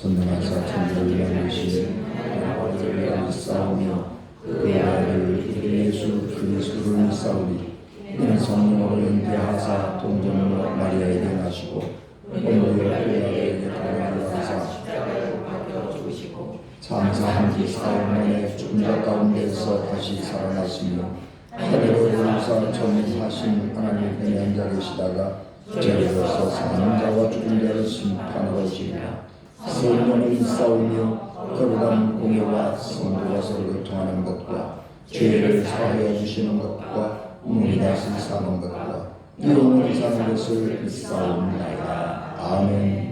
전능하사 천지를 만드신 하나님을 위하여 싸우며 그의 아들 예수 그리스도를 믿사오니 이는 성령으로 잉태하사 동정녀 마리아에게 나시고 본토 필라도에게 고난을 받으사 십자가에 못 박혀 죽으시고 장사한 지 사흘 만에 죽은 자 가운데서 다시 살아나시며 하늘로 오르사 전능하신 하나님의 앉아 계시다가 저리로서 사는 자와 죽은 자를 심판하러 오시리라. 성령을 믿사오며 거룩한 공예와 성도가 서로 교통하는 것과 죄를 사하여 주시는 것과 몸이 다시 사는 것과 영원히 사는 것을 믿사옵나이다. 아멘.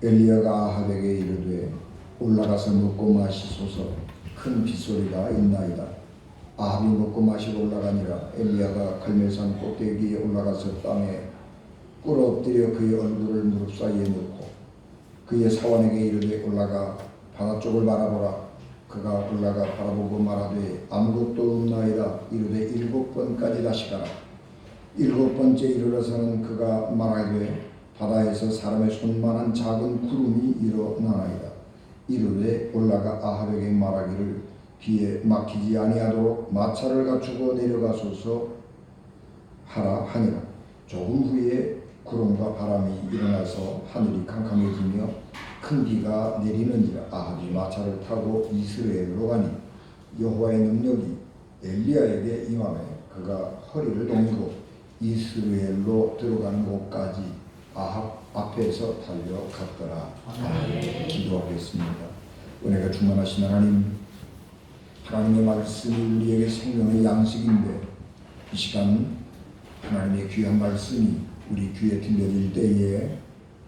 엘리야가 아합에게 이르되 올라가서 먹고 마시소서. 큰 빗소리가 있나이다. 아합이 먹고 마시러 올라가니라. 엘리야가 갈멜산 꼭대기에 올라가서 땅에 꿇어 엎드려 그의 얼굴을 무릎 사이에 넣고 그의 사원에게 이르되 올라가 바다 쪽을 바라보라. 그가 올라가 바라보고 말하되 아무것도 없나이다. 이르되 7번까지 다시 가라. 7번째 이르러서는 그가 말하되 바다에서 사람의 손만한 작은 구름이 일어나나이다. 이르되 올라가 아합에게 말하기를 비에 막히지 아니하도록 마차를 갖추고 내려가소서 하라 하니라. 조금 후에 구름과 바람이 일어나서 하늘이 캄캄해지며 큰 비가 내리는지라. 아합이 마차를 타고 이스라엘로 가니 여호와의 능력이 엘리야에게 임하매 그가 허리를 동이고 이스라엘로 들어가는 곳까지 아합 앞에서 달려갔더라. 아멘. 기도하겠습니다. 은혜가 충만하신 하나님, 하나님의 말씀이 우리에게 생명의 양식인데 이 시간 하나님의 귀한 말씀이 우리 귀에 들려질 때에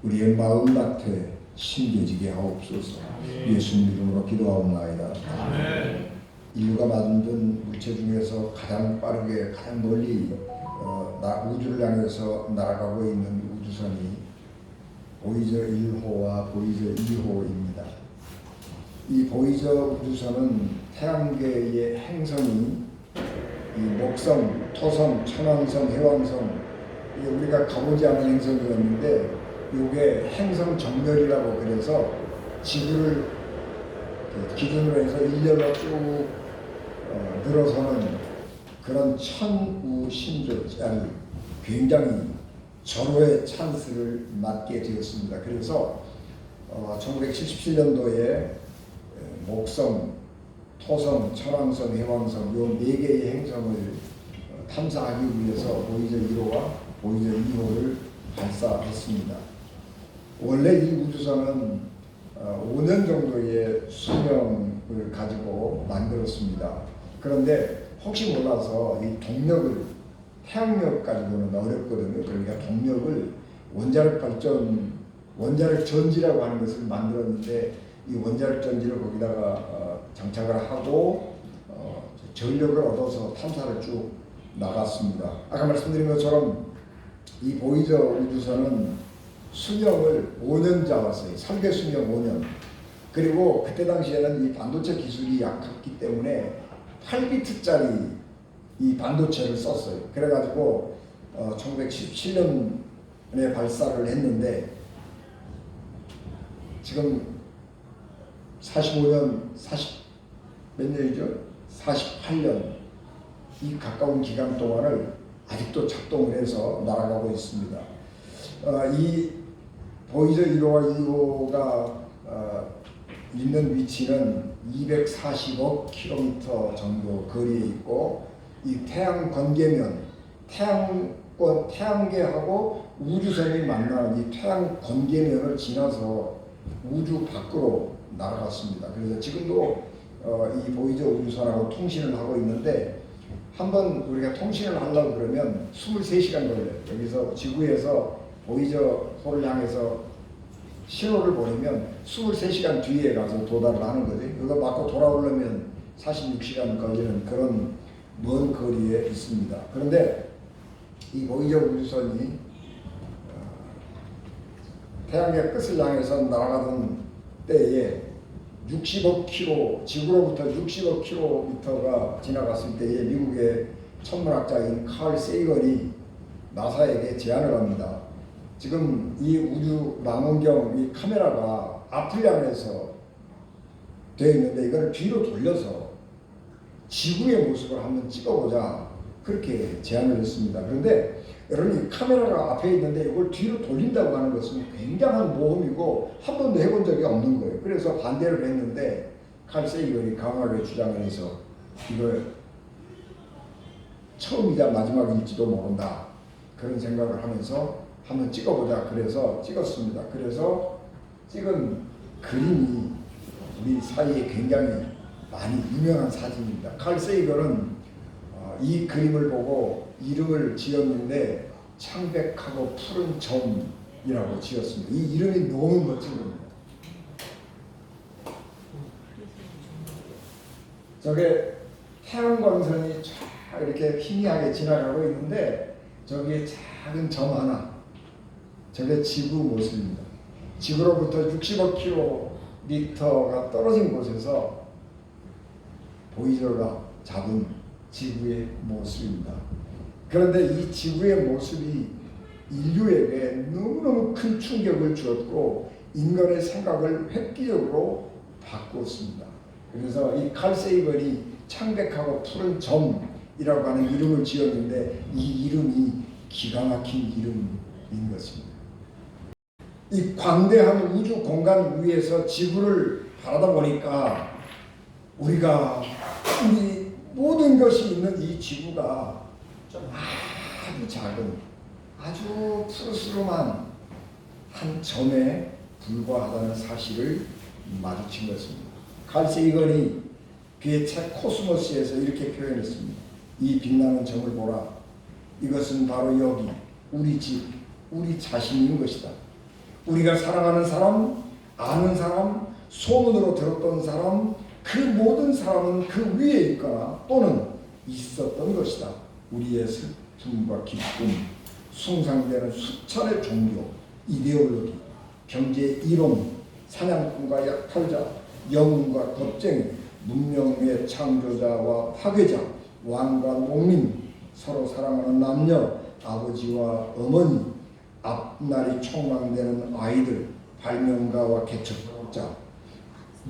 우리의 마음밭에 심겨지게 하옵소서. 예수님 이름으로 기도하옵나이다. 아멘. 인류가 만든 물체 중에서 가장 빠르게 가장 멀리 우주를 향해서 날아가고 있는 우주선이 보이저 1호와 보이저 2호입니다. 이 보이저 우주선은 태양계의 행성이 이 목성, 토성, 천왕성, 해왕성 우리가 가보지 않은 행성이었는데 이게 행성 정렬이라고 그래서 지구를 기준으로 해서 일렬로 쭉 늘어서는 그런 천우신조 굉장히 절호의 찬스를 맞게 되었습니다. 그래서 1977년도에 목성, 토성, 천왕성, 해왕성 이 4개의 행성을 탐사하기 위해서 보이저 1호와 보이저 2호를 발사했습니다. 원래 이 우주선은 5년 정도의 수명을 가지고 만들었습니다. 그런데 혹시 몰라서 이 동력을 태양력 가지고는 어렵거든요. 그러니까 동력을 원자력 전지라고 하는 것을 만들었는데 이 원자력 전지를 거기다가 장착을 하고 전력을 얻어서 탐사를 쭉 나갔습니다. 아까 말씀드린 것처럼 이 보이저 우주선은 수명을 5년 잡았어요. 설계 수명 5년. 그리고 그때 당시에는 이 반도체 기술이 약했기 때문에 8비트짜리 이 반도체를 썼어요. 그래가지고 1917년에 발사를 했는데 지금 45년, 몇 년이죠? 48년 이 가까운 기간 동안을 아직도 작동을 해서 날아가고 있습니다. 이 보이저 1호와 2호가 있는 위치는 240억 킬로미터 정도 거리에 있고 이 태양 건계면, 태양계하고 우주선이 만나는 이 태양 건계면을 지나서 우주 밖으로 날아갔습니다. 그래서 지금도 이 보이저 우주선하고 통신을 하고 있는데 한번 우리가 통신을 하려고 그러면 23시간 걸려요. 여기서 지구에서 보이저호를 향해서 신호를 보내면 23시간 뒤에 가서 도달을 하는 거죠. 이거 맞고 돌아오려면 46시간 걸리는 그런 먼 거리에 있습니다. 그런데 이 보이저 우주선이 태양의 끝을 향해서 날아가던 때에 60억 킬로, 지구로부터 60억 킬로미터가 지나갔을 때에 미국의 천문학자인 칼 세이건이 나사에게 제안을 합니다. 지금 이 우주 망원경 이 카메라가 앞을 향해서 되어 있는데 이걸 뒤로 돌려서 지구의 모습을 한번 찍어보자, 그렇게 제안을 했습니다. 그런데 여러분, 이 카메라가 앞에 있는데 이걸 뒤로 돌린다고 하는 것은 굉장한 모험이고 한 번도 해본 적이 없는 거예요. 그래서 반대를 했는데 칼 세이건이 강하게 주장을 해서 이걸 처음이자 마지막일지도 모른다, 그런 생각을 하면서 한번 찍어보자, 그래서 찍었습니다. 그래서 찍은 그림이 우리 사이에 굉장히 많이 유명한 사진입니다. 칼 세이건은 이 그림을 보고 이름을 지었는데 창백하고 푸른 점이라고 지었습니다. 이 이름이 너무 멋진 겁니다. 저게 태양광선이 쫙 이렇게 희미하게 지나가고 있는데 저기에 작은 점 하나, 저게 지구 모습입니다. 지구로부터 60억 킬로미터가 떨어진 곳에서 보이저가 잡은 지구의 모습입니다. 그런데 이 지구의 모습이 인류에게 너무너무 큰 충격을 주었고 인간의 생각을 획기적으로 바꾸었습니다. 그래서 이 칼 세이건이 창백하고 푸른 점이라고 하는 이름을 지었는데 이 이름이 기가 막힌 이름인 것입니다. 이 광대한 우주 공간 위에서 지구를 바라다 보니까 우리가 우리 모든 것이 있는 이 지구가 좀 아주 작은, 아주 푸르스름한 한 점에 불과하다는 사실을 마주친 것입니다. 칼 세이건이 그의 책 코스모스에서 이렇게 표현했습니다. 이 빛나는 점을 보라. 이것은 바로 여기 우리 집, 우리 자신인 것이다. 우리가 사랑하는 사람, 아는 사람, 소문으로 들었던 사람, 그 모든 사람은 그 위에 있거나 또는 있었던 것이다. 우리의 슬픔과 기쁨, 숭상되는 수천의 종교, 이데올로기, 경제 이론, 사냥꾼과 약탈자, 영웅과 겁쟁이, 문명의 창조자와 파괴자, 왕과 농민, 서로 사랑하는 남녀, 아버지와 어머니, 앞날이 촉망되는 아이들, 발명가와 개척자,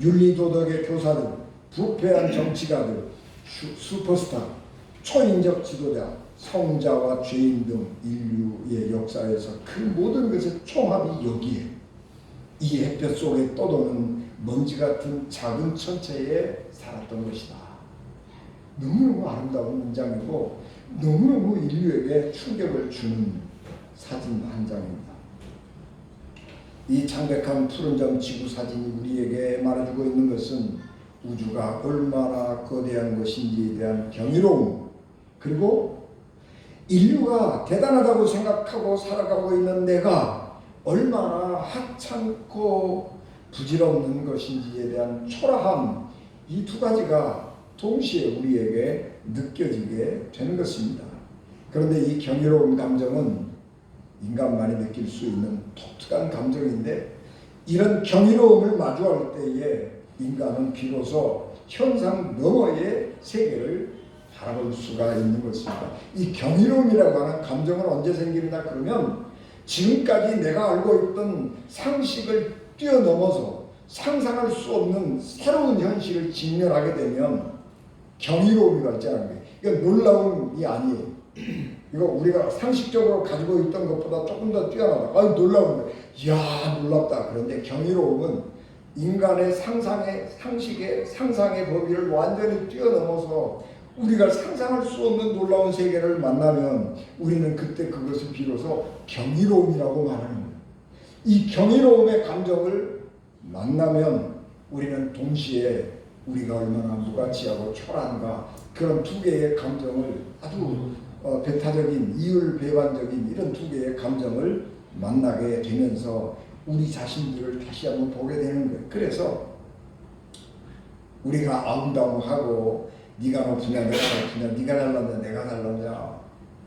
윤리도덕의 교사들, 부패한 정치가들, 슈퍼스타, 초인적 지도자, 성자와 죄인 등 인류의 역사에서 그 모든 것의 총합이 여기에 이 햇볕 속에 떠도는 먼지 같은 작은 천체에 살았던 것이다. 너무너무 아름다운 문장이고 너무너무 인류에게 충격을 주는 사진 한 장입니다. 이 창백한 푸른점 지구 사진이 우리에게 말해주고 있는 것은 우주가 얼마나 거대한 것인지에 대한 경이로움, 그리고 인류가 대단하다고 생각하고 살아가고 있는 내가 얼마나 하찮고 부질없는 것인지에 대한 초라함, 이 두 가지가 동시에 우리에게 느껴지게 되는 것입니다. 그런데 이 경이로운 감정은 인간만이 느낄 수 있는 독특한 감정인데, 이런 경이로움을 마주할 때에 인간은 비로소 현상 너머의 세계를 바라볼 수가 있는 것입니다. 이 경이로움이라고 하는 감정은 언제 생깁니다? 그러면 지금까지 내가 알고 있던 상식을 뛰어넘어서 상상할 수 없는 새로운 현실을 직면하게 되면 경이로움이 발생하는 거예요. 이건 놀라움이 아니에요. 이거 우리가 상식적으로 가지고 있던 것보다 조금 더 뛰어나다. 아유, 놀라운 거예요. 이야, 놀랍다. 그런데 경이로움은 인간의 상상의 범위를 완전히 뛰어넘어서 우리가 상상할 수 없는 놀라운 세계를 만나면 우리는 그때 그것을 비로소 경이로움이라고 말하는 거예요. 이 경이로움의 감정을 만나면 우리는 동시에 우리가 얼마나 무가치하고 초라한가, 그런 두 개의 감정을 아주 배타적인, 이율배반적인 이런 두 개의 감정을 만나게 되면서 우리 자신들을 다시 한번 보게 되는 거예요. 그래서 우리가 아웅다웅하고 네가 높으냐 내가 높으냐, 네가 잘났냐 내가 잘났냐,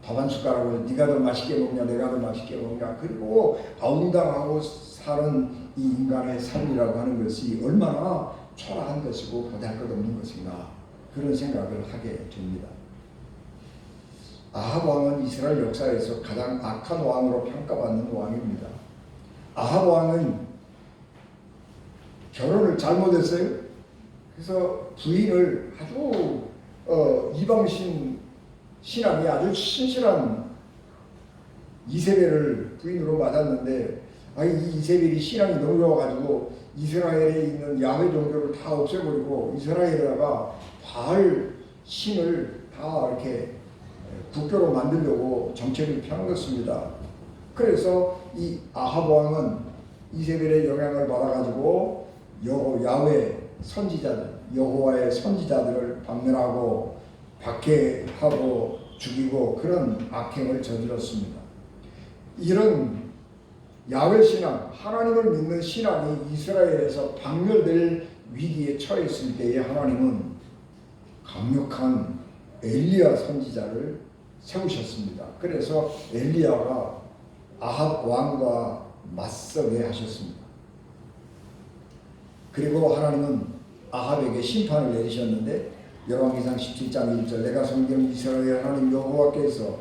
밥 한 숟가락을 네가 더 맛있게 먹냐 내가 더 맛있게 먹냐, 그리고 아웅다웅하고 사는 이 인간의 삶이라고 하는 것이 얼마나 초라한 것이고 보잘것없는 것인가, 그런 생각을 하게 됩니다. 아합 왕은 이스라엘 역사에서 가장 악한 왕으로 평가받는 왕입니다. 아합 왕은 결혼을 잘못했어요. 그래서 부인을 아주 이방신 신앙이 아주 신실한 이세벨을 부인으로 맞았는데, 이 이세벨이 신앙이 너무 좋아가지고 이스라엘에 있는 야훼 종교를 다 없애버리고 이스라엘에다가 바알 신을 다 이렇게 국교로 만들려고 정책을 펴는 것입니다. 그래서 이 아합 왕은 이세벨의 영향을 받아가지고 야훼 선지자들, 여호와의 선지자들을 박멸하고 박해하고 죽이고 그런 악행을 저질렀습니다. 이런 야훼 신앙, 하나님을 믿는 신앙이 이스라엘에서 박멸될 위기에 처했을 때에 하나님은 강력한 엘리야 선지자를 세우셨습니다. 그래서 엘리야가 아합 왕과 맞서게 하셨습니다. 그리고 하나님은 아합에게 심판을 내리셨는데, 열왕기상 17장 1절, 내가 섬기는 이스라엘 하나님 여호와께서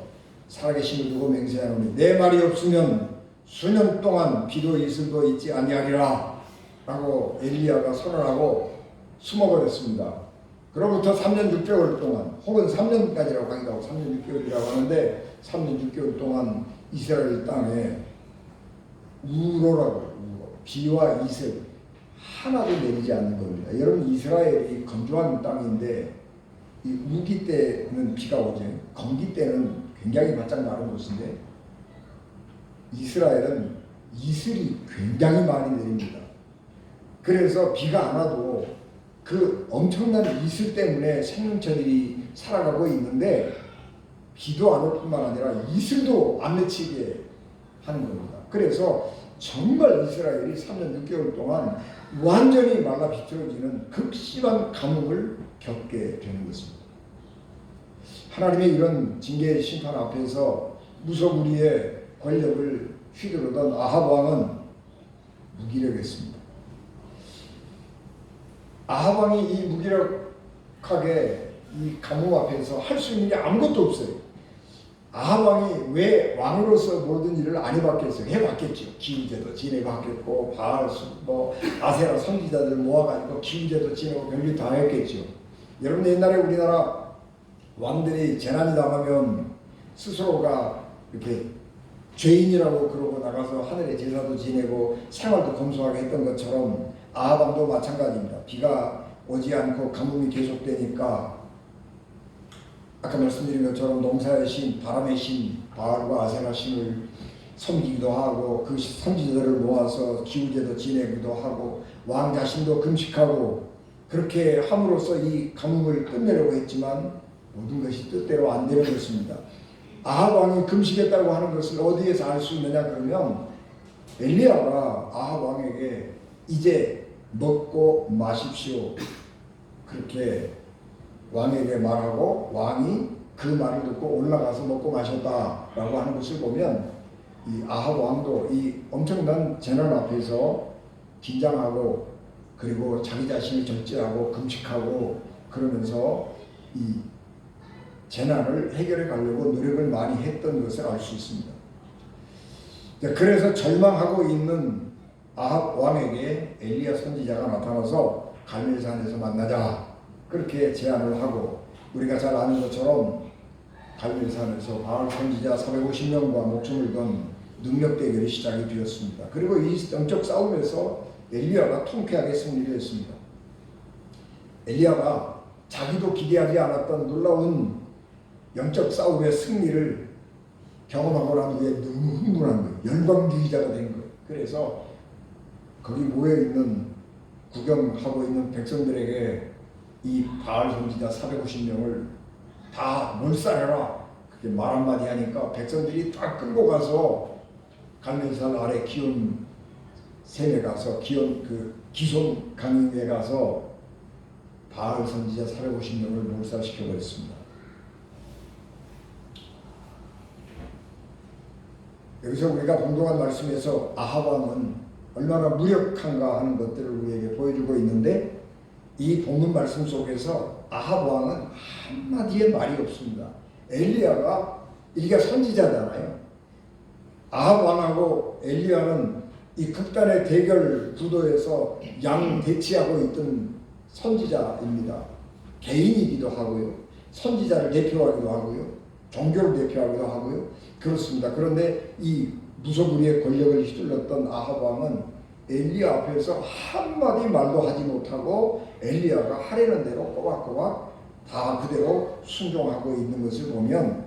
살아계심을 두고 맹세하노니 내 말이 없으면 수년 동안 비도 이슬도 있지 아니하리라 라고 엘리야가 선언하고 숨어버렸습니다. 그로부터 3년 6개월 동안, 혹은 3년까지라고 하기도 하고 3년 6개월이라고 하는데, 3년 6개월 동안 이스라엘 땅에 우로라고, 비와 이슬 하나도 내리지 않는 겁니다. 여러분, 이스라엘이 건조한 땅인데 이 우기 때는 비가 오죠. 건기 때는 굉장히 바짝 마른 곳인데, 이스라엘은 이슬이 굉장히 많이 내립니다. 그래서 비가 안 와도 그 엄청난 이슬 때문에 생명체들이 살아가고 있는데, 비도 안 올 뿐만 아니라 이슬도 안 맺히게 하는 겁니다. 그래서 정말 이스라엘이 3년 6개월 동안 완전히 말라 비틀어지는 극심한 가뭄을 겪게 되는 것입니다. 하나님의 이런 징계의 심판 앞에서 무소불위의 권력을 휘두르던 아합 왕은 무기력했습니다. 아합 왕이 이 무기력하게 이 가뭄 앞에서 할 수 있는 게 아무것도 없어요. 아합 왕이 왜 왕으로서 모든 일을 안 해봤겠어요? 해봤겠죠. 기후제도 지내봤겠고 바알 아세라 선지자들 모아가지고 기후제도 지내고 별일 다 했겠죠. 여러분 옛날에 우리나라 왕들이 재난이 당하면 스스로가 이렇게 죄인이라고 그러고 나가서 하늘의 제사도 지내고 생활도 검소하게 했던 것처럼 아합 왕도 마찬가지입니다. 비가 오지 않고 가뭄이 계속되니까 아까 말씀드린 것처럼 농사의 신, 바람의 신, 바알과 아세라 신을 섬기기도 하고 그 선지자들을 모아서 기후제도 지내기도 하고 왕 자신도 금식하고 그렇게 함으로써 이 가뭄을 끝내려고 했지만 모든 것이 뜻대로 안 되는 것입니다. 아합 왕이 금식했다고 하는 것을 어디에서 알 수 있느냐 그러면 엘리야가 아합 왕에게 이제 먹고 마십시오 그렇게 왕에게 말하고 왕이 그 말을 듣고 올라가서 먹고 마셨다라고 하는 것을 보면 이 아합 왕도 이 엄청난 재난 앞에서 긴장하고 그리고 자기 자신을 절제하고 금식하고 그러면서 이 재난을 해결해 가려고 노력을 많이 했던 것을 알 수 있습니다. 그래서 절망하고 있는 아합 왕에게 엘리야 선지자가 나타나서 갈멜산에서 만나자 그렇게 제안을 하고 우리가 잘 아는 것처럼 갈멜산에서 바알 선지자 450명과 목숨을 건 능력 대결이 시작이 되었습니다. 그리고 이 영적 싸움에서 엘리야가 통쾌하게 승리를 했습니다. 엘리야가 자기도 기대하지 않았던 놀라운 영적 싸움의 승리를 경험하고 난 후에 너무 흥분한 거예요. 열광주의자가 된 거예요. 그래서 거기 모여있는 구경하고 있는 백성들에게 이 바알 선지자 450명을 다 몰살해라 그렇게 말 한마디 하니까 백성들이 다 끌고 가서 갈멜산 아래 기온 샘에 가서 기손 강에 가서 바알 선지자 450명을 몰살시켜 버렸습니다. 여기서 우리가 공동한 말씀에서 아합 왕은 얼마나 무력한가 하는 것들을 우리에게 보여주고 있는데 이 본문 말씀 속에서 아합 왕은 한마디의 말이 없습니다. 엘리야가 이게 선지자잖아요. 아합 왕하고 엘리야는 이 극단의 대결 구도에서 양 대치하고 있던 선지자입니다. 개인이기도 하고요. 선지자를 대표하기도 하고요. 종교를 대표하기도 하고요. 그렇습니다. 그런데 이 무소불위의 권력을 휘둘렀던 아합 왕은 엘리야 앞에서 한마디 말도 하지 못하고 엘리야가 하려는 대로 꼬박꼬박 다 그대로 순종하고 있는 것을 보면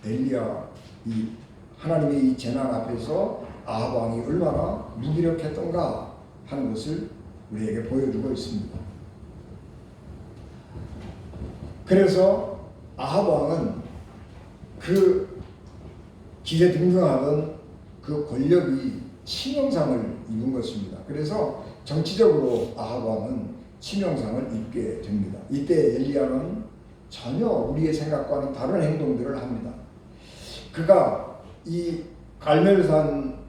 엘리야 이 하나님의 이 재난 앞에서 아합 왕이 얼마나 무기력했던가 하는 것을 우리에게 보여주고 있습니다. 그래서 아합 왕은 그 기세등등하던 그 권력이 치명상을 입은 것입니다. 그래서 정치적으로 아합 왕은 치명상을 입게 됩니다. 이때 엘리야는 전혀 우리의 생각과는 다른 행동들을 합니다. 그가 이 갈멜산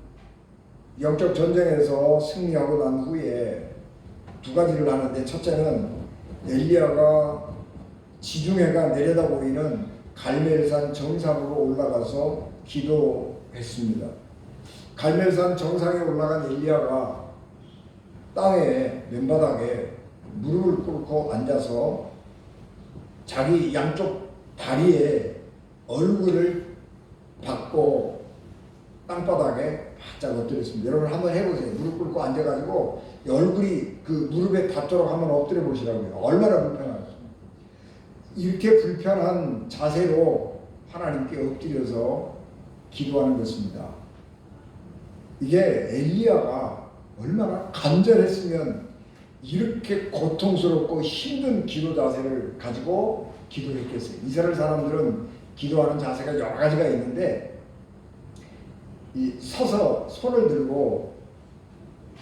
영적 전쟁에서 승리하고 난 후에 두 가지를 하는데 첫째는 엘리야가 지중해가 내려다 보이는 갈멜산 정상으로 올라가서 기도했습니다. 갈멜산 정상에 올라간 엘리야가 땅에 맨바닥에 무릎을 꿇고 앉아서 자기 양쪽 다리에 얼굴을 박고 땅바닥에 바짝 엎드렸습니다. 여러분 한번 해보세요. 무릎 꿇고 앉아가지고 얼굴이 그 무릎에 닿도록 한번 엎드려 보시라고요. 얼마나 불편하죠. 이렇게 불편한 자세로 하나님께 엎드려서 기도하는 것입니다. 이게 엘리야가 얼마나 간절했으면 이렇게 고통스럽고 힘든 기도 자세를 가지고 기도했겠어요. 이스라엘 사람들은 기도하는 자세가 여러 가지가 있는데 이 서서 손을 들고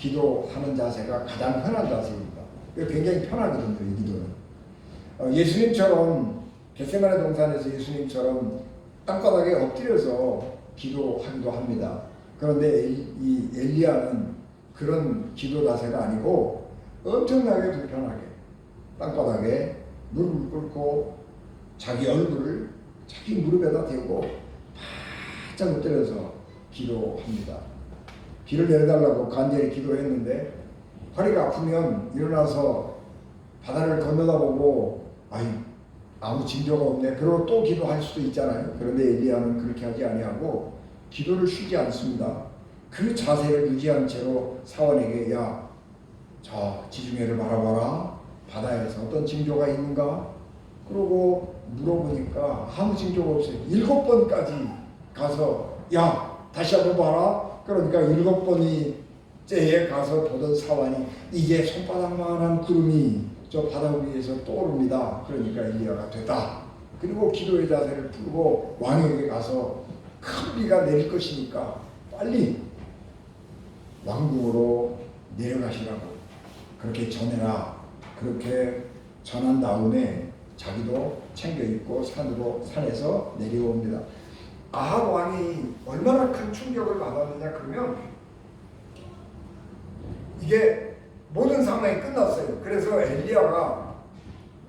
기도하는 자세가 가장 편한 자세입니다. 굉장히 편하거든요, 이 기도는. 예수님처럼 겟세마네 동산에서 예수님처럼 땅바닥에 엎드려서 기도하기도 합니다. 그런데 이 엘리야는 그런 기도 자세가 아니고 엄청나게 불편하게 땅바닥에 무릎을 꿇고 자기 얼굴을 자기 무릎에다 대고 바짝 엎드려서 기도합니다. 비를 내려달라고 간절히 기도했는데 허리가 아프면 일어나서 바다를 건너다보고 아무 징조가 없네. 그러고 또 기도할 수도 있잖아요. 그런데 엘리야는 그렇게 하지 아니하고 기도를 쉬지 않습니다. 그 자세를 유지한 채로 사원에게 저 지중해를 바라봐라. 바다에서 어떤 징조가 있는가? 그러고 물어보니까 아무 징조가 없어요. 7번까지 가서 다시 한번 봐라. 그러니까 7번째에 가서 보던 사원이 이제 손바닥만한 구름이 저 바다 위에서 떠오릅니다. 그러니까 엘리야가 됐다. 그리고 기도의 자세를 풀고 왕에게 가서 큰 비가 내릴 것이니까 빨리 왕궁으로 내려가시라고 그렇게 전해라. 그렇게 전한 다음에 자기도 챙겨 입고 산에서 내려옵니다. 아합 왕이 얼마나 큰 충격을 받았느냐 그러면 이게 모든 상황이 끝났어요. 그래서 엘리야가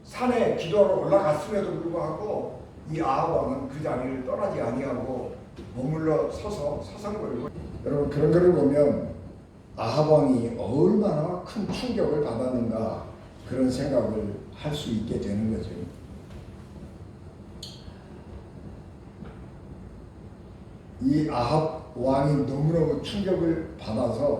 산에 기도하러 올라갔음에도 불구하고 이 아합 왕은 그 자리를 떠나지 아니하고 머물러 서서 서성거리고. 여러분 그런 거를 보면 아합 왕이 얼마나 큰 충격을 받았는가 그런 생각을 할 수 있게 되는 거죠. 이 아합 왕이 너무너무 충격을 받아서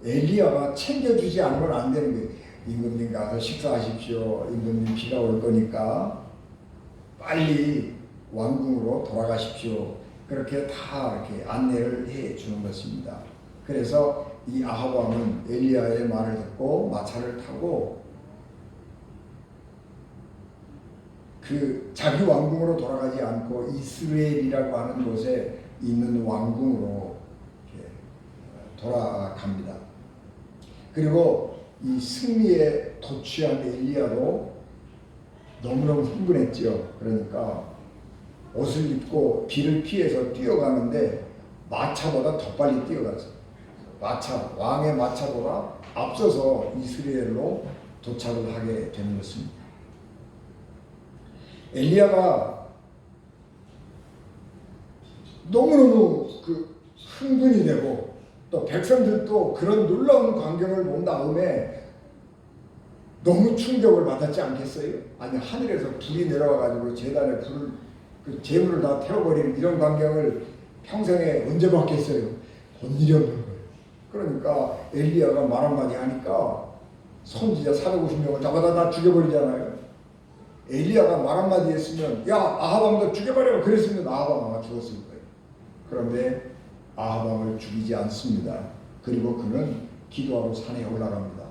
엘리야가 챙겨주지 않으면 안 되는 거예요. 임금님 가서 식사하십시오. 임금님 비가 올 거니까 빨리 왕궁으로 돌아가십시오. 그렇게 다 이렇게 안내를 해 주는 것입니다. 그래서 이 아합 왕은 엘리야의 말을 듣고 마차를 타고 그 자기 왕궁으로 돌아가지 않고 이스라엘이라고 하는 곳에 있는 왕궁으로 돌아갑니다. 그리고 이 승리에 도취한 엘리야도 너무너무 흥분했죠. 그러니까 옷을 입고 비를 피해서 뛰어가는데 마차보다 더 빨리 뛰어갔어요. 왕의 마차보다 앞서서 이스라엘로 도착을 하게 되는 것입니다. 엘리야가 너무너무 흥분이 되고 또 백성들도 그런 놀라운 광경을 본 다음에 너무 충격을 받았지 않겠어요? 아니 하늘에서 불이 내려와가지고 제단에 재물을 다 태워버리는 이런 광경을 평생에 언제 봤겠어요? 본 일이 없는 거예요. 그러니까 엘리야가 말 한마디 하니까 선지자 450명을 다 죽여버리잖아요. 엘리야가 말 한마디 했으면 아합 왕도 죽여버려 그랬으면 아합 왕이 죽었을 거예요. 그런데 아합 왕을 죽이지 않습니다. 그리고 그는 기도하러 산에 올라갑니다.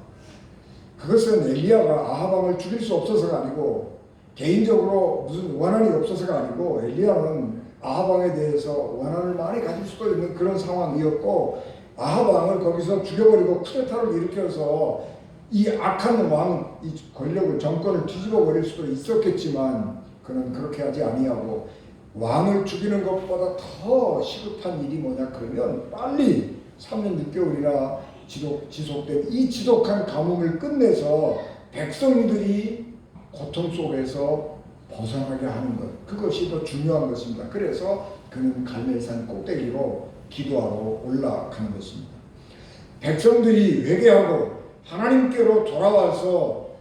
그것은 엘리야가 아합 왕을 죽일 수 없어서가 아니고 개인적으로 무슨 원한이 없어서가 아니고 엘리야는 아합 왕에 대해서 원한을 많이 가질 수도 있는 그런 상황이었고 아합 왕을 거기서 죽여버리고 쿠데타를 일으켜서 이 악한 왕, 이 권력을 정권을 뒤집어 버릴 수도 있었겠지만 그는 그렇게 하지 아니하고 왕을 죽이는 것보다 더 시급한 일이 뭐냐 그러면 빨리 3년 6개월이나 지속된 이 지독한 가뭄을 끝내서 백성들이 고통 속에서 벗어나게 하는 것, 그것이 더 중요한 것입니다. 그래서 그는 갈멜산 꼭대기로 기도하러 올라가는 것입니다. 백성들이 회개하고 하나님께로 돌아와서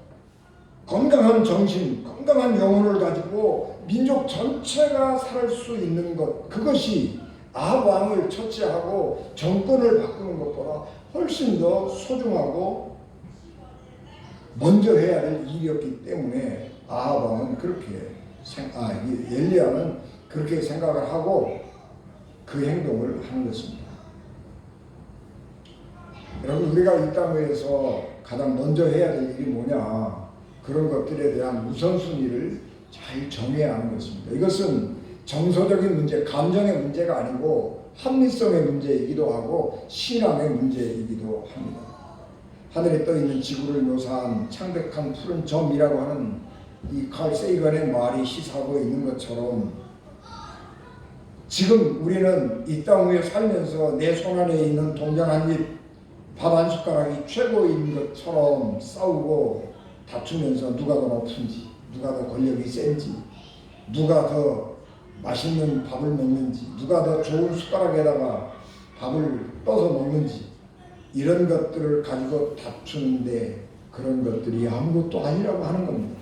건강한 정신, 건강한 영혼을 가지고 민족 전체가 살 수 있는 것, 그것이 아합 왕을 처치하고 정권을 바꾸는 것보다 훨씬 더 소중하고 먼저 해야 될 일이었기 때문에 아합 왕은 엘리야는 그렇게 생각을 하고 그 행동을 하는 것입니다. 여러분 우리가 이 땅에서 가장 먼저 해야 될 일이 뭐냐, 그런 것들에 대한 우선순위를 잘 정해야 하는 것입니다. 이것은 정서적인 문제, 감정의 문제가 아니고 합리성의 문제이기도 하고 신앙의 문제이기도 합니다. 하늘에 떠있는 지구를 묘사한 창백한 푸른 점이라고 하는 이 칼 세이건의 말이 시사하고 있는 것처럼 지금 우리는 이 땅 위에 살면서 내 손안에 있는 동전 한 입, 밥 한 숟가락이 최고인 것처럼 싸우고 다투면서 누가 더 높은지, 누가 더 권력이 센지, 누가 더 맛있는 밥을 먹는지, 누가 더 좋은 숟가락에다가 밥을 떠서 먹는지, 이런 것들을 가지고 다투는데 그런 것들이 아무것도 아니라고 하는 겁니다.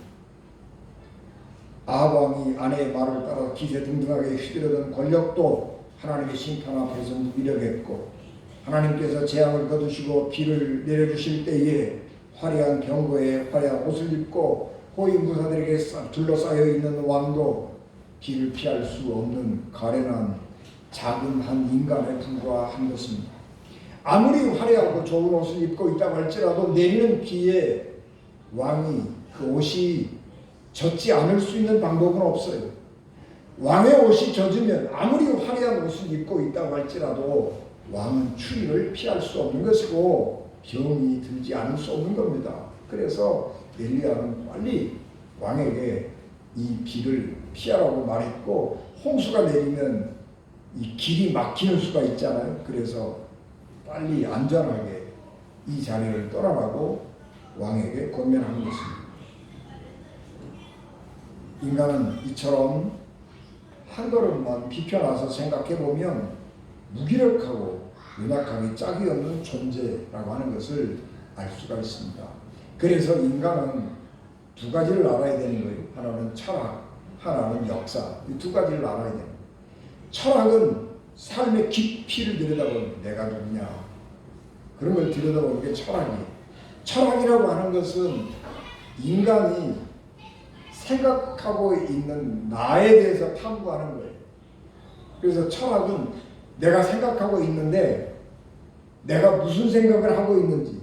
아합 왕이 아내의 말을 따라 기세등등하게 휘두르던 권력도 하나님의 심판 앞에서 무기력했고, 하나님께서 재앙을 거두시고 비를 내려주실 때에 화려한 병거에 화려한 옷을 입고 호위무사들에게 둘러싸여 있는 왕도 비를 피할 수 없는 가련한 작은 한 인간에 불과한 것입니다. 아무리 화려하고 좋은 옷을 입고 있다고 할지라도 내리는 비에 왕이 그 옷이 젖지 않을 수 있는 방법은 없어요. 왕의 옷이 젖으면 아무리 화려한 옷을 입고 있다고 할지라도 왕은 추위를 피할 수 없는 것이고 병이 들지 않을 수 없는 겁니다. 그래서 엘리야는 빨리 왕에게 이 비를 피하라고 말했고, 홍수가 내리면 이 길이 막히는 수가 있잖아요. 그래서 빨리 안전하게 이 자리를 떠나라고 왕에게 권면하는 것입니다. 인간은 이처럼 한 걸음만 비켜나서 생각해보면 무기력하고 연약하기 짝이 없는 존재라고 하는 것을 알 수가 있습니다. 그래서 인간은 두 가지를 알아야 되는 거예요. 하나는 철학, 하나는 역사. 이 두 가지를 알아야 돼요. 철학은 삶의 깊이를 들여다보는, 내가 누구냐, 그런 걸 들여다보는 게 철학이에요. 철학이라고 하는 것은 인간이 생각하고 있는 나에 대해서 탐구하는 거예요. 그래서 철학은 내가 생각하고 있는데 내가 무슨 생각을 하고 있는지,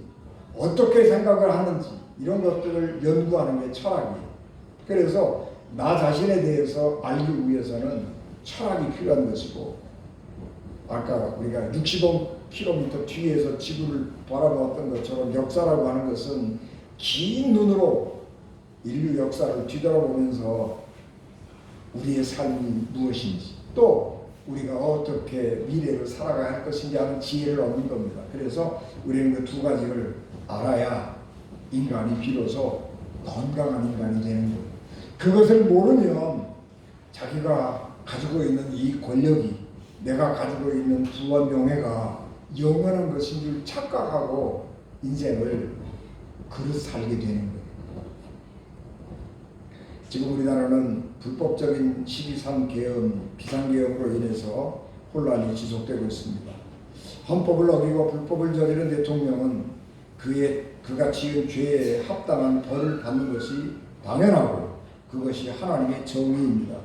어떻게 생각을 하는지, 이런 것들을 연구하는 게 철학이에요. 그래서 나 자신에 대해서 알기 위해서는 철학이 필요한 것이고, 아까 우리가 65km 뒤에서 지구를 바라보았던 것처럼 역사라고 하는 것은 긴 눈으로 인류 역사를 뒤돌아보면서 우리의 삶이 무엇인지, 또 우리가 어떻게 미래를 살아가야 할 것인지 하는 지혜를 얻는 겁니다. 그래서 우리는 그 두 가지를 알아야 인간이 비로소 건강한 인간이 되는 거예요. 그것을 모르면 자기가 가지고 있는 이 권력이, 내가 가지고 있는 부와 명예가 영원한 것인 줄 착각하고 인생을 그릇 살게 되는 거예요. 지금 우리나라는 불법적인 12.3 개헌, 비상계엄으로 인해서 혼란이 지속되고 있습니다. 헌법을 어기고 불법을 저지른 대통령은 그가 지은 죄에 합당한 벌을 받는 것이 당연하고 그것이 하나님의 정의입니다.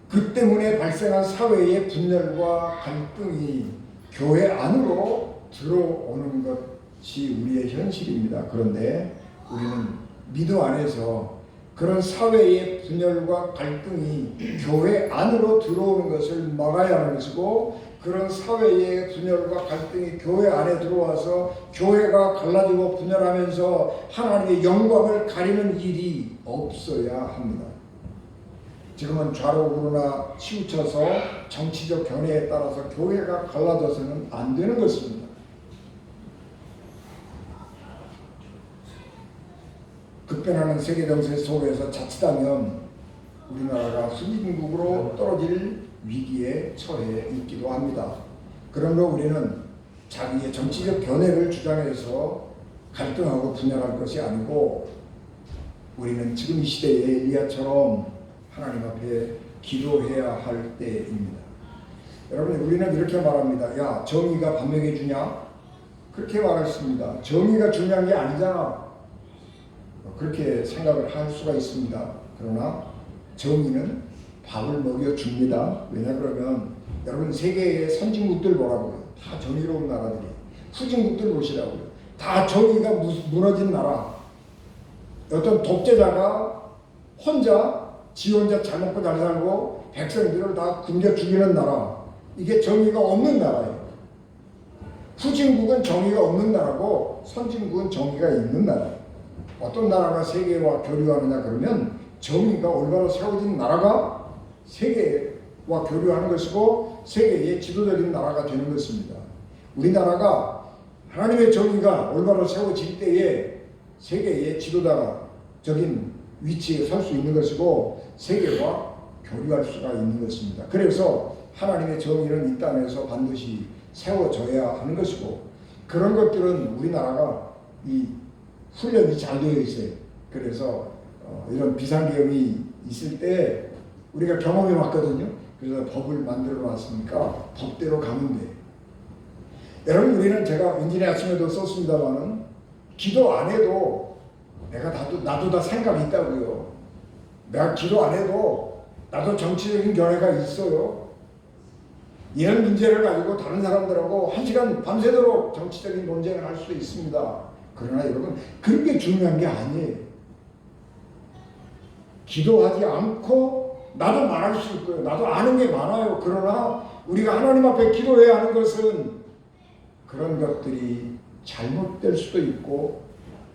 그 때문에 발생한 사회의 분열과 갈등이 교회 안으로 들어오는 것이 우리의 현실입니다. 그런데 우리는 믿음 안에서 그런 사회의 분열과 갈등이 교회 안으로 들어오는 것을 막아야 하는 것이고, 그런 사회의 분열과 갈등이 교회 안에 들어와서 교회가 갈라지고 분열하면서 하나님의 영광을 가리는 일이 없어야 합니다. 지금은 좌로 우로나 치우쳐서 정치적 견해에 따라서 교회가 갈라져서는 안 되는 것입니다. 급변하는 세계 정세 속에서 자칫하면 우리나라가 수빈국으로 떨어질 위기에 처해 있기도 합니다. 그러므로 우리는 자기의 정치적 견해를 주장해서 갈등하고 분열할 것이 아니고, 우리는 지금 이 시대의 엘리야처럼 하나님 앞에 기도해야 할 때입니다. 여러분, 우리는 이렇게 말합니다. 야, 정의가 밥 먹여주냐? 그렇게 말했습니다. 정의가 중요한 게 아니잖아. 그렇게 생각을 할 수가 있습니다. 그러나 정의는 밥을 먹여줍니다. 왜냐 그러면 여러분, 세계의 선진국들 보라고요. 다 정의로운 나라들이. 후진국들 보시라고요. 다 정의가 무너진 나라. 어떤 독재자가 혼자 지 혼자 잘 먹고 잘 살고 백성들을 다 굶겨 죽이는 나라, 이게 정의가 없는 나라예요. 후진국은 정의가 없는 나라고 선진국은 정의가 있는 나라예요. 어떤 나라가 세계와 교류하느냐 그러면 정의가 올바로 세워진 나라가 세계와 교류하는 것이고 세계의 지도적인 나라가 되는 것입니다. 우리나라가 하나님의 정의가 올바로 세워질 때에 세계의 지도자적인 위치에 설 수 있는 것이고 세계와 교류할 수가 있는 것입니다. 그래서 하나님의 정의는 이 땅에서 반드시 세워져야 하는 것이고 그런 것들은 우리나라가 이 훈련이 잘 되어 있어요. 그래서 이런 비상계엄이 있을 때 우리가 경험해 왔거든요. 그래서 법을 만들어 놨으니까 법대로 가면 돼요. 여러분, 우리는 제가 은진의 아침에도 썼습니다만은 기도 안 해도 나도 다 생각이 있다고요. 내가 기도 안 해도 나도 정치적인 견해가 있어요. 이런 문제를 가지고 다른 사람들하고 1시간 밤새도록 정치적인 논쟁을 할 수도 있습니다. 그러나 여러분, 그런 게 중요한 게 아니에요. 기도하지 않고 나도 말할 수 있고요. 나도 아는 게 많아요. 그러나 우리가 하나님 앞에 기도해야 하는 것은 그런 것들이 잘못될 수도 있고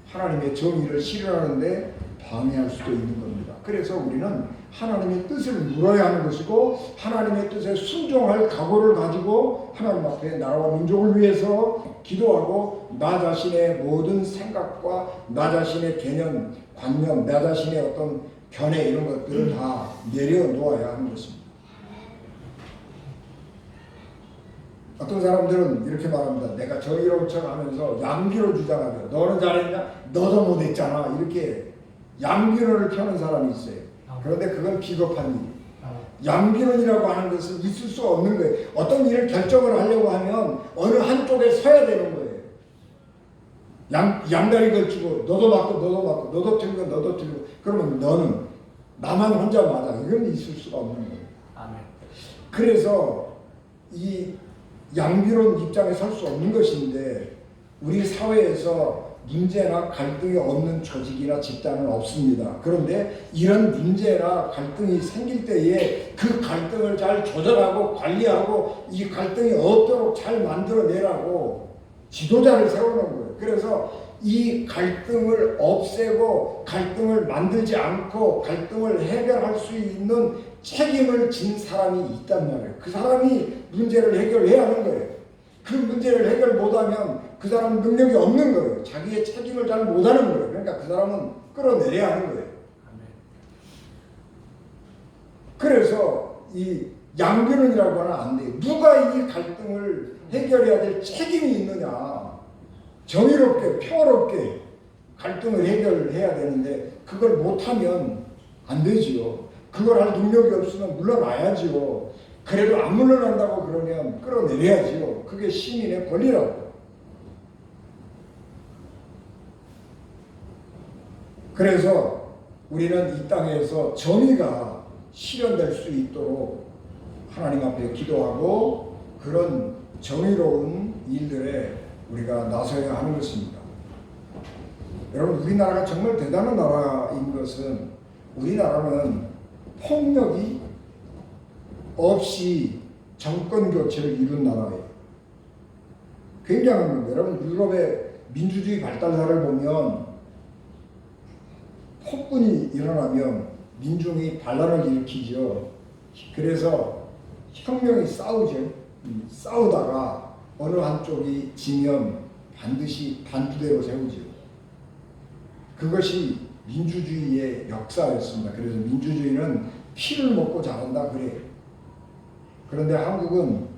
하나님의 정의를 실현하는데 방해할 수도 있는 겁니다. 그래서 우리는 하나님의 뜻을 물어야 하는 것이고 하나님의 뜻에 순종할 각오를 가지고 하나님 앞에 나라와 민족을 위해서 기도하고 나 자신의 모든 생각과 나 자신의 개념, 관념, 나 자신의 어떤 견해 이런 것들을 다 내려놓아야 하는 것입니다. 어떤 사람들은 이렇게 말합니다. 내가 정의로운 척하면서 양비로 주장하며 너는 잘했냐? 너도 못했잖아. 이렇게 양비론을 펴는 사람이 있어요. 그런데 그건 비겁한 일이에요. 양비론이라고 하는 것은 있을 수 없는 거예요. 어떤 일을 결정을 하려고 하면 어느 한쪽에 서야 되는 거예요. 양다리 걸치고 너도 맞고 너도 틀리고 너도 틀리고 그러면 너는 나만 혼자 맞아. 이건 있을 수가 없는 거예요. 그래서 이 양비론 입장에 설 수 없는 것인데 우리 사회에서 문제나 갈등이 없는 조직이나 집단은 없습니다. 그런데 이런 문제나 갈등이 생길 때에 그 갈등을 잘 조절하고 관리하고 이 갈등이 없도록 잘 만들어내라고 지도자를 세우는 거예요. 그래서 이 갈등을 없애고 갈등을 만들지 않고 갈등을 해결할 수 있는 책임을 진 사람이 있단 말이에요. 그 사람이 문제를 해결해야 하는 거예요. 그 문제를 해결 못하면 그 사람은 능력이 없는 거예요. 자기의 책임을 잘 못하는 거예요. 그러니까 그 사람은 끌어내려야 하는 거예요. 그래서 이 양비론이라고 하면 안 돼요. 누가 이 갈등을 해결해야 될 책임이 있느냐. 정의롭게 평화롭게 갈등을 해결해야 되는데 그걸 못하면 안 되지요. 그걸 할 능력이 없으면 물러나야지요. 그래도 안 물러난다고 그러면 끌어내려야지요. 그게 시민의 권리라고. 그래서 우리는 이 땅에서 정의가 실현될 수 있도록 하나님 앞에 기도하고 그런 정의로운 일들에 우리가 나서야 하는 것입니다. 여러분, 우리나라가 정말 대단한 나라인 것은 우리나라는 폭력이 없이 정권 교체를 이룬 나라예요. 굉장한 겁니다. 여러분, 유럽의 민주주의 발달사를 보면 폭군이 일어나면 민중이 반란을 일으키죠. 그래서 혁명이 싸우죠. 싸우다가 어느 한쪽이 지면 반드시 반주대로 세우죠. 그것이 민주주의의 역사였습니다. 그래서 민주주의는 피를 먹고 자란다 그래요. 그런데 한국은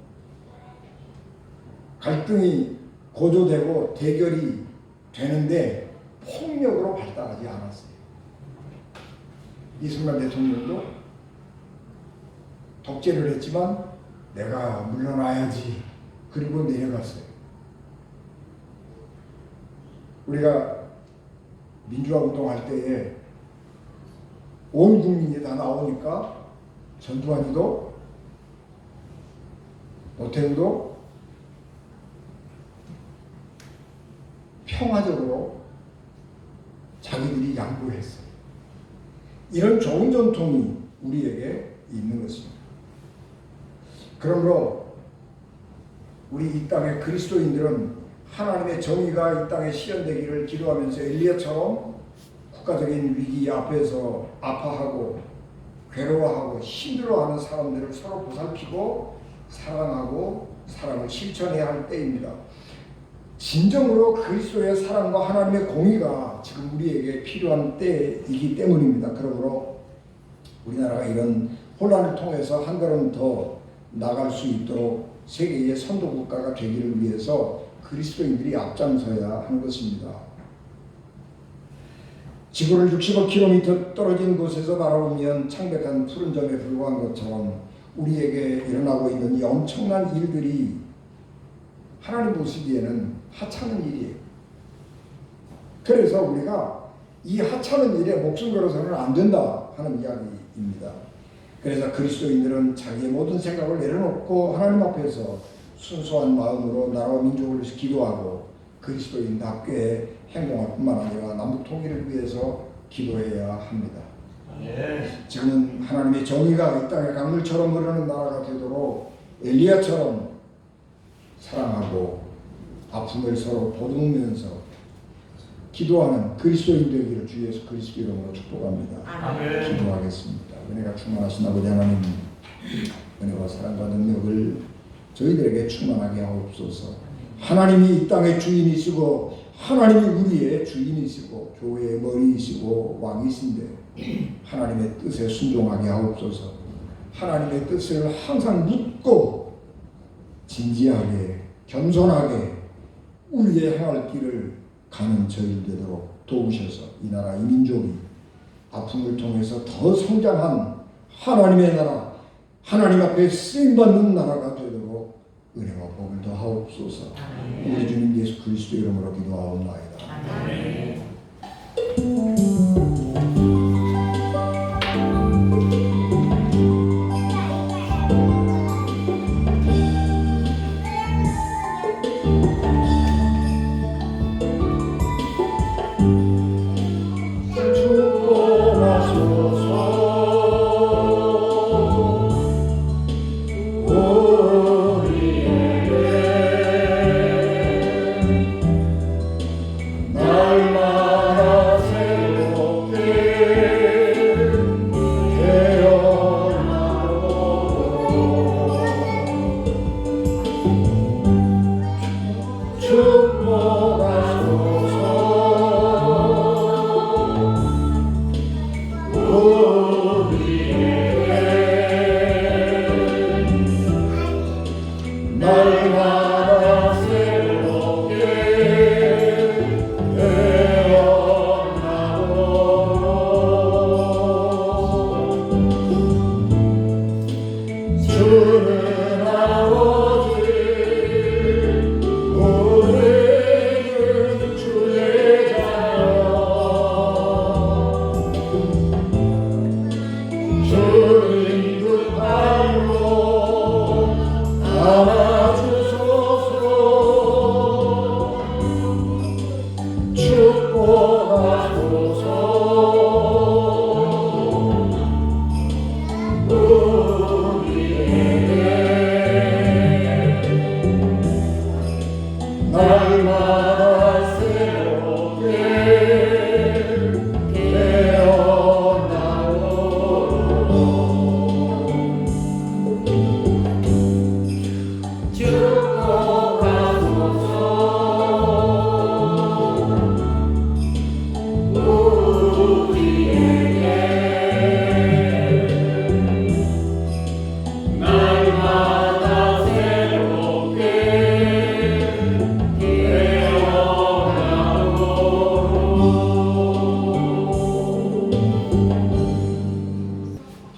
갈등이 고조되고 대결이 되는데 폭력으로 발달하지 않았어요. 이승만 대통령도 독재를 했지만 내가 물러나야지 그리고 내려갔어요. 우리가 민주화 운동할 때에 온 국민이 다 나오니까 전두환이도 노태우도 평화적으로 자기들이 양보를 했어요. 이런 좋은 전통이 우리에게 있는 것입니다. 그러므로 우리 이 땅의 그리스도인들은 하나님의 정의가 이 땅에 실현되기를 기도하면서 엘리야처럼 국가적인 위기 앞에서 아파하고 괴로워하고 힘들어하는 사람들을 서로 보살피고 사랑하고 사랑을 실천해야 할 때입니다. 진정으로 그리스도의 사랑과 하나님의 공의가 지금 우리에게 필요한 때이기 때문입니다. 그러므로 우리나라가 이런 혼란을 통해서 한 걸음 더 나갈 수 있도록 세계의 선도국가가 되기를 위해서 그리스도인들이 앞장서야 하는 것입니다. 지구를 65km 떨어진 곳에서 바라보면 창백한 푸른 점에 불과한 것처럼 우리에게 일어나고 있는 이 엄청난 일들이 하나님 보시기에는 하찮은 일이에요. 그래서 우리가 이 하찮은 일에 목숨 걸어서는 안 된다 하는 이야기입니다. 그래서 그리스도인들은 자기의 모든 생각을 내려놓고 하나님 앞에서 순수한 마음으로 나라와 민족을 위해서 기도하고 그리스도인답게 행동할 뿐만 아니라 남북 통일을 위해서 기도해야 합니다. 지금은 하나님의 정의가 이 땅에 강물처럼 흐르는 나라가 되도록 엘리야처럼 사랑하고 아픔을 서로 보듬으면서 기도하는 그리스도인 되기를 주 예수 그리스도 이름으로 축복합니다. 아멘. 기도하겠습니다. 은혜가 충만하신 아버지 하나님, 은혜와 사랑과 능력을 저희들에게 충만하게 하옵소서. 하나님이 이 땅의 주인이시고 하나님이 우리의 주인이시고 교회의 머리이시고 왕이신데 하나님의 뜻에 순종하게 하옵소서. 하나님의 뜻을 항상 묻고 진지하게 겸손하게 우리의 행할 길을 가는 저희들 되도록 도우셔서 이 나라 이 민족이 아픔을 통해서 더 성장한 하나님의 나라, 하나님 앞에 쓰임받는 나라가 되도록 은혜와 복을 더하옵소서. 우리 주님 예수 그리스도 이름으로 기도하옵나이다.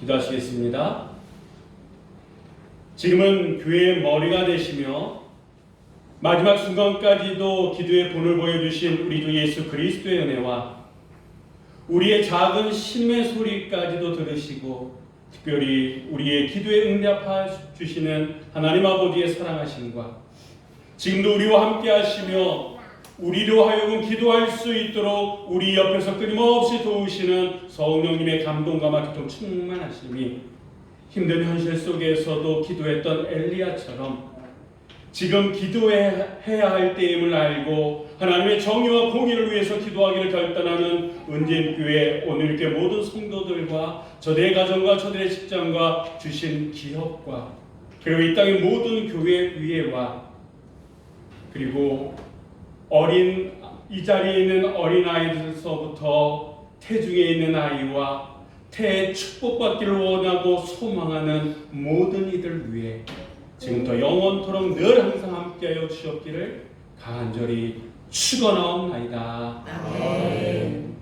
기도하시겠습니다. 지금은 교회의 머리가 되시며 마지막 순간까지도 기도의 본을 보여주신 우리 주 예수 그리스도의 은혜와 우리의 작은 신음의 소리까지도 들으시고 특별히 우리의 기도에 응답해 주시는 하나님 아버지의 사랑하심과 지금도 우리와 함께 하시며 우리로 하여금 기도할 수 있도록 우리 옆에서 끊임없이 도우시는 성령님의 감동과 기도 충만하심이 힘든 현실 속에서도 기도했던 엘리야처럼 지금 기도해야 할 때임을 알고 하나님의 정의와 공의를 위해서 기도하기를 결단하는 은진교회 오늘교회 모든 성도들과 저들의 가정과 저들의 직장과 주신 기업과 그리고 이 땅의 모든 교회 위에와 그리고 이 자리에 있는 어린아이들서부터 태중에 있는 아이와 태의 축복받기를 원하고 소망하는 모든 이들 위해 지금부터 영원토록 늘 항상 함께하여 주옵기를 간절히 축원하옵나이다. 아멘.